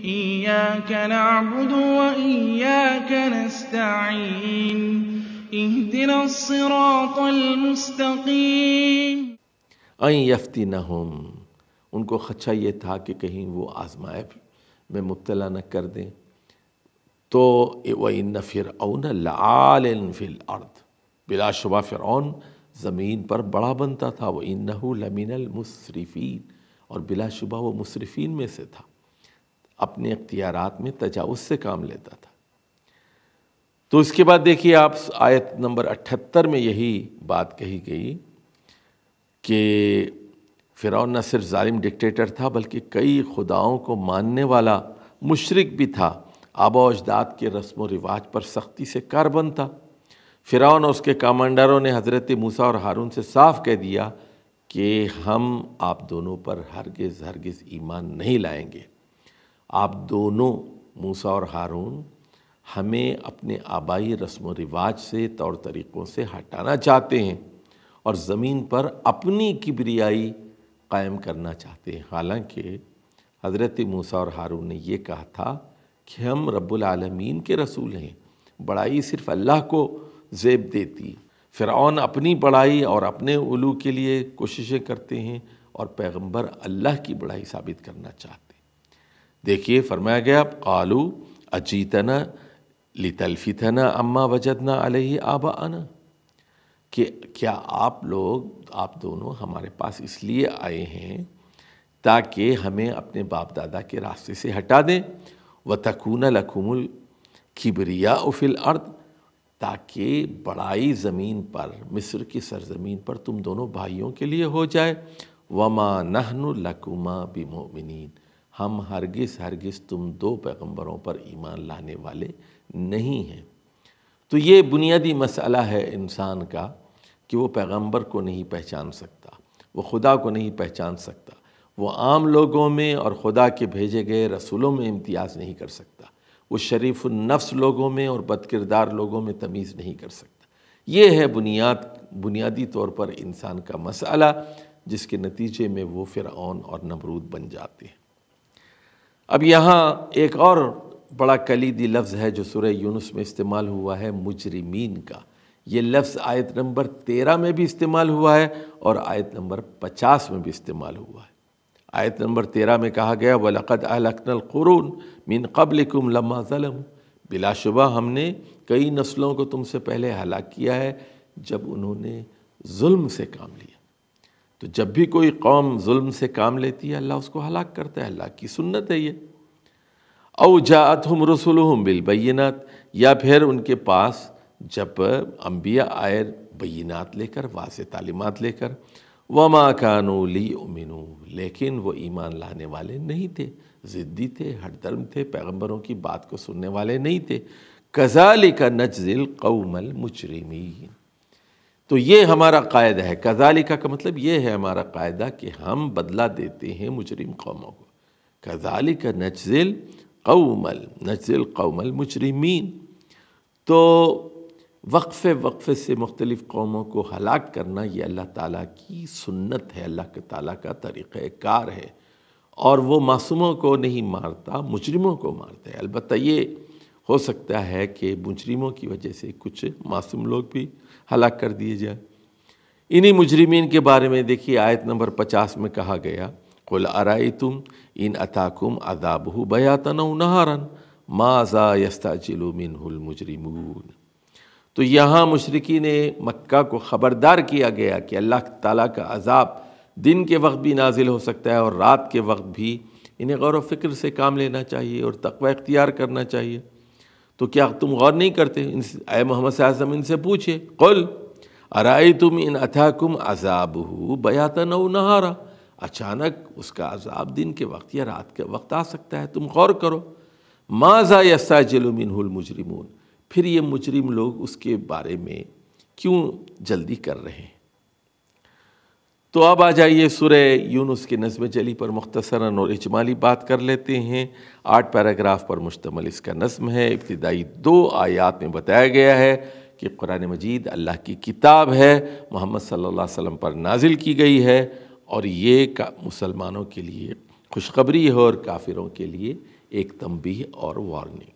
إياك نعبد وإياك نستعين اهدنا الصراط المستقيم۔ ان یفتنہم، ان کو خدشہ یہ تھا کہ کہیں وہ آزمائش میں مبتلا نہ کر دیں۔ تو وَإِنَّ فِرْعَوْنَ لَعَالٍ فِي الْأَرْضِ، بلا شبہ فرعون زمین پر بڑا بنتا تھا، وَإِنَّهُ لَمِنَ الْمُسْرِفِينَ، اور بلا شبہ وہ مسرفین میں سے تھا، اپنے اختیارات میں تجاوز سے کام لیتا تھا۔ تو اس کے بعد دیکھیے آپ آیت نمبر 78 میں یہی بات کہی گئی کہ فرعون نہ صرف ظالم ڈکٹیٹر تھا بلکہ کئی خداؤں کو ماننے والا مشرک بھی تھا، آباء و اجداد کے رسم و رواج پر سختی سے کاربند تھا۔ فرعون اور اس کے کمانڈروں نے حضرت موسیٰ اور ہارون سے صاف کہہ دیا کہ ہم آپ دونوں پر ہرگز ایمان نہیں لائیں گے۔ آپ دونوں موسیٰ اور ہارون ہمیں اپنے آبائی رسم و رواج سے، طور طریقوں سے ہٹانا چاہتے ہیں اور زمین پر اپنی کبریائی قائم کرنا چاہتے ہیں، حالانکہ حضرت موسیٰ اور ہارون نے یہ کہا تھا کہ ہم رب العالمین کے رسول ہیں، بڑائی صرف اللہ کو زیب دیتی۔ فرعون اپنی بڑائی اور اپنے علو کے لیے کوششیں کرتے ہیں اور پیغمبر اللہ کی بڑائی ثابت کرنا چاہتے ہیں۔ دیکھیے فرمایا گیا قالوا اجیتنا لتلفتنا اما وجدنا علیہ آباءنا، کہ کیا آپ دونوں ہمارے پاس اس لیے آئے ہیں تاکہ ہمیں اپنے باپ دادا کے راستے سے ہٹا دیں، وَتَكُونَ لَكُمُ الْكِبْرِيَاءُ فِي الْأَرْضِ، تاکہ بڑائی زمین پر، مصر کی سرزمین پر تم دونوں بھائیوں کے لیے ہو جائے، وَمَا نَحْنُ لَكُمَا بِمُؤْمِنِينَ، ہم ہرگز تم دو پیغمبروں پر ایمان لانے والے نہیں ہیں۔ تو یہ بنیادی مسئلہ ہے انسان کا کہ وہ پیغمبر کو نہیں پہچان سکتا، وہ خدا کو نہیں پہچان سکتا، وہ عام لوگوں میں اور خدا کے بھیجے گئے رسولوں میں امتیاز نہیں کر سکتا، وہ شریف النفس لوگوں میں اور بد کردار لوگوں میں تمیز نہیں کر سکتا۔ یہ ہے بنیادی طور پر انسان کا مسئلہ، جس کے نتیجے میں وہ فرعون اور نمرود بن جاتے ہیں۔ اب یہاں ایک اور بڑا کلیدی لفظ ہے جو سورہ یونس میں استعمال ہوا ہے، مجرمین کا۔ یہ لفظ آیت نمبر 13 میں بھی استعمال ہوا ہے اور آیت نمبر 50 میں بھی استعمال ہوا ہے۔ آیت نمبر 13 میں کہا گیا وَلَقَدْ أَهْلَكْنَا الْقُرُونَ مِنْ قَبْلِكُمْ لَمَّا ظَلَمُوا، بلا شبہ ہم نے کئی نسلوں کو تم سے پہلے ہلاک کیا ہے جب انہوں نے ظلم سے کام لیا۔ تو جب بھی کوئی قوم ظلم سے کام لیتی ہے اللہ اس کو ہلاک کرتا ہے، اللہ کی سنت ہے یہ۔ او جاءتہم رسلہم بالبینات، یا پھر ان کے پاس جب انبیاء آئے بینات لے کر، واضح تعلیمات لے کر، وما كانوا لیؤمنوا، لیکن وہ ایمان لانے والے نہیں تھے، ضدی تھے، ہٹ درم تھے، پیغمبروں کی بات کو سننے والے نہیں تھے۔ کذالک نجزی القوم المجرمین، تو یہ ہمارا قاعدہ ہے۔ کذالک کا مطلب یہ ہے ہمارا قاعدہ کہ ہم بدلہ دیتے ہیں مجرم قوموں کو۔ کذالک نجزی القوم المجرمین، تو وقفے سے مختلف قوموں کو ہلاک کرنا یہ اللہ تعالیٰ کی سنت ہے، اللہ تعالیٰ کا طریقہ کار ہے، اور وہ معصوموں کو نہیں مارتا، مجرموں کو مارتا ہے۔ البتہ یہ ہو سکتا ہے کہ مجرموں کی وجہ سے کچھ معصوم لوگ بھی ہلاک کر دیے جائیں۔ انہی مجرمین کے بارے میں دیکھیے آیت نمبر 50 میں کہا گیا قُلْ أَرَأَيْتُمْ إِنْ أَتَاكُمْ عَذَابُهُ بَيَاتًا أَوْ نَهَارًا مَاذَا يَسْتَعْجِلُ مِنْهُ الْمُجْرِمُونَ، تو یہاں مشرکین مکہ کو خبردار کیا گیا کہ اللہ تعالیٰ کا عذاب دن کے وقت بھی نازل ہو سکتا ہے اور رات کے وقت بھی، انہیں غور و فکر سے کام لینا چاہیے اور تقوی اختیار کرنا چاہیے۔ تو کیا تم غور نہیں کرتے؟ اے محمد صلی اللہ علیہ وسلم ان سے پوچھے قل ارائیتم ان اتاکم عذابہ بیاتا او نہارا، اچانک اس کا عذاب دن کے وقت یا رات کے وقت آ سکتا ہے، تم غور کرو۔ ماذا یستعجل منہ المجرمون، پھر یہ مجرم لوگ اس کے بارے میں کیوں جلدی کر رہے ہیں؟ تو اب آ جائیے سورہ یونس کے نظم جلی پر مختصراً اور اجمالی بات کر لیتے ہیں۔ 8 پیراگراف پر مشتمل اس کا نظم ہے۔ ابتدائی 2 آیات میں بتایا گیا ہے کہ قرآن مجید اللہ کی کتاب ہے، محمد صلی اللہ علیہ وسلم پر نازل کی گئی ہے، اور یہ مسلمانوں کے لیے خوشخبری ہے اور کافروں کے لیے ایک تنبیہ اور وارننگ۔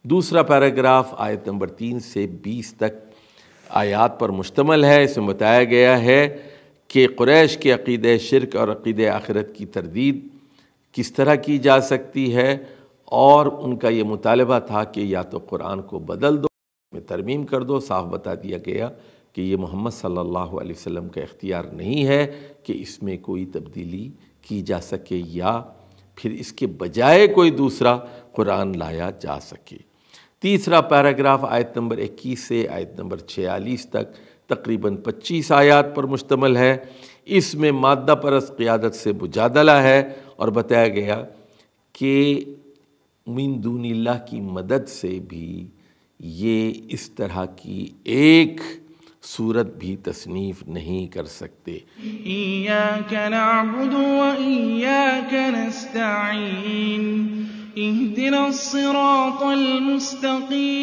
دوسرا پیراگراف آیت نمبر 3 سے 20 تک آیات پر مشتمل ہے۔ اس میں بتایا گیا ہے کہ قریش کے عقیدہ شرک اور عقیدہ آخرت کی تردید کس طرح کی جا سکتی ہے، اور ان کا یہ مطالبہ تھا کہ یا تو قرآن کو بدل دو، میں ترمیم کر دو۔ صاف بتا دیا گیا کہ یہ محمد صلی اللہ علیہ وسلم کا اختیار نہیں ہے کہ اس میں کوئی تبدیلی کی جا سکے یا پھر اس کے بجائے کوئی دوسرا قرآن لایا جا سکے۔ تیسرا پیراگراف آیت نمبر 21 سے آیت نمبر 46 تک تقریباً 25 آیات پر مشتمل ہے۔ اس میں مادہ پرست قیادت سے مجادلہ ہے اور بتایا گیا کہ من دون اللہ کی مدد سے بھی یہ اس طرح کی ایک صورت بھی تصنیف نہیں کر سکتے۔ إياك نعبد وإياك نستعين اهدنا الصراط المستقيم